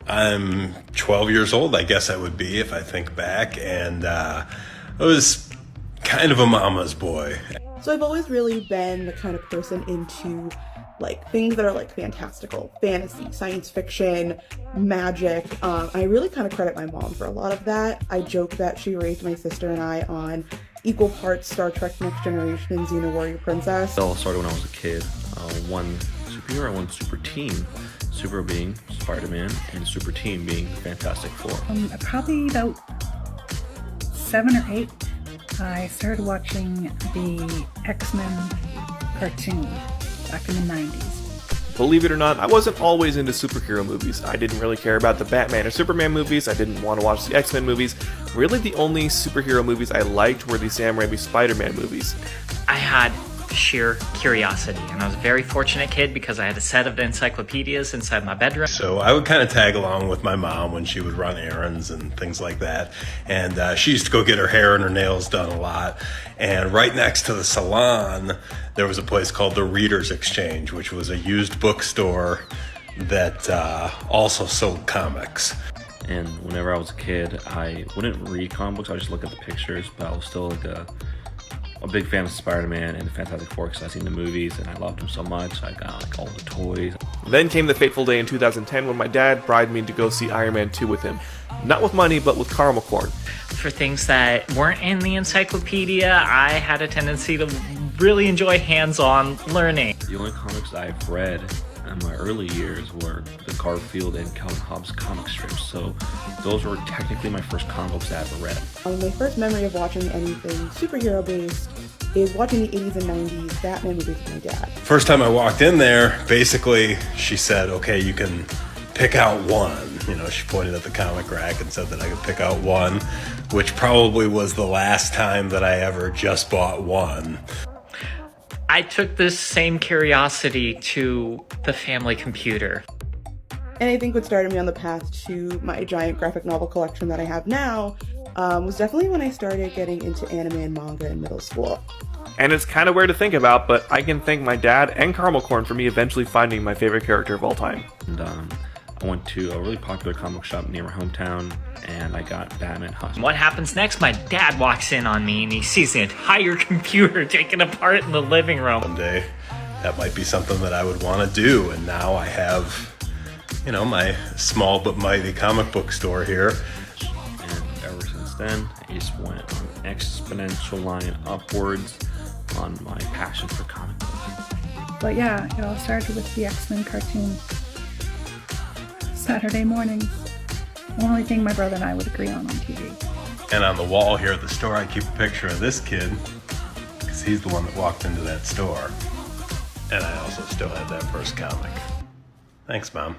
I'm 12 years old, I guess I would be if I think back, and I was kind of a mama's boy. So I've always really been the kind of person into like things that are like fantastical, fantasy, science fiction, magic. I really kind of credit my mom for a lot of that. I joke that she raised my sister and I on equal parts Star Trek Next Generation and Xena Warrior Princess. It all started when I was a kid. One superhero, one super team. Super being Spider-Man and super team being the Fantastic Four. Probably about 7 or 8. I started watching the X-Men cartoon back in the 90s. Believe it or not, I wasn't always into superhero movies. I didn't really care about the Batman or Superman movies. I didn't want to watch the X-Men movies. Really, the only superhero movies I liked were the Sam Raimi Spider-Man movies. I had sheer curiosity, and I was a very fortunate kid because I had a set of encyclopedias inside my bedroom. So I would kind of tag along with my mom when she would run errands and things like that. And she used to go get her hair and her nails done a lot. And right next to the salon, there was a place called the Reader's Exchange, which was a used bookstore that also sold comics. And whenever I was a kid, I wouldn't read comic books, I would just look at the pictures, but I was still like a big fan of Spider-Man and the Fantastic Four because I've seen the movies and I loved them so much. I got like all the toys. Then came the fateful day in 2010 when my dad bribed me to go see Iron Man 2 with him. Not with money, but with caramel corn. For things that weren't in the encyclopedia, I had a tendency to really enjoy hands-on learning. The only comics I've read in my early years were the Garfield and Calvin Hobbes comic strips, so those were technically my first comic books I ever read. My first memory of watching anything superhero based is watching the 80s and 90s Batman movies with my dad. First time I walked in there, basically she said, okay, you can pick out one. You know, she pointed at the comic rack and said that I could pick out one, which probably was the last time that I ever just bought one. I took this same curiosity to the family computer. And I think what started me on the path to my giant graphic novel collection that I have now was definitely when I started getting into anime and manga in middle school. And it's kind of weird to think about, but I can thank my dad and caramel corn for me eventually finding my favorite character of all time. And I went to a really popular comic shop near my hometown and I got Batman Hustle. What happens next? My dad walks in on me and he sees the entire computer taken apart in the living room. One day, that might be something that I would want to do, and now I have, you know, my small but mighty comic book store here. And ever since then, I just went on an exponential line upwards on my passion for comic books. But yeah, it all started with the X-Men cartoon. Saturday mornings. Only thing my brother and I would agree on TV. And on the wall here at the store, I keep a picture of this kid, because he's the one that walked into that store. And I also still have that first comic. Thanks, Mom.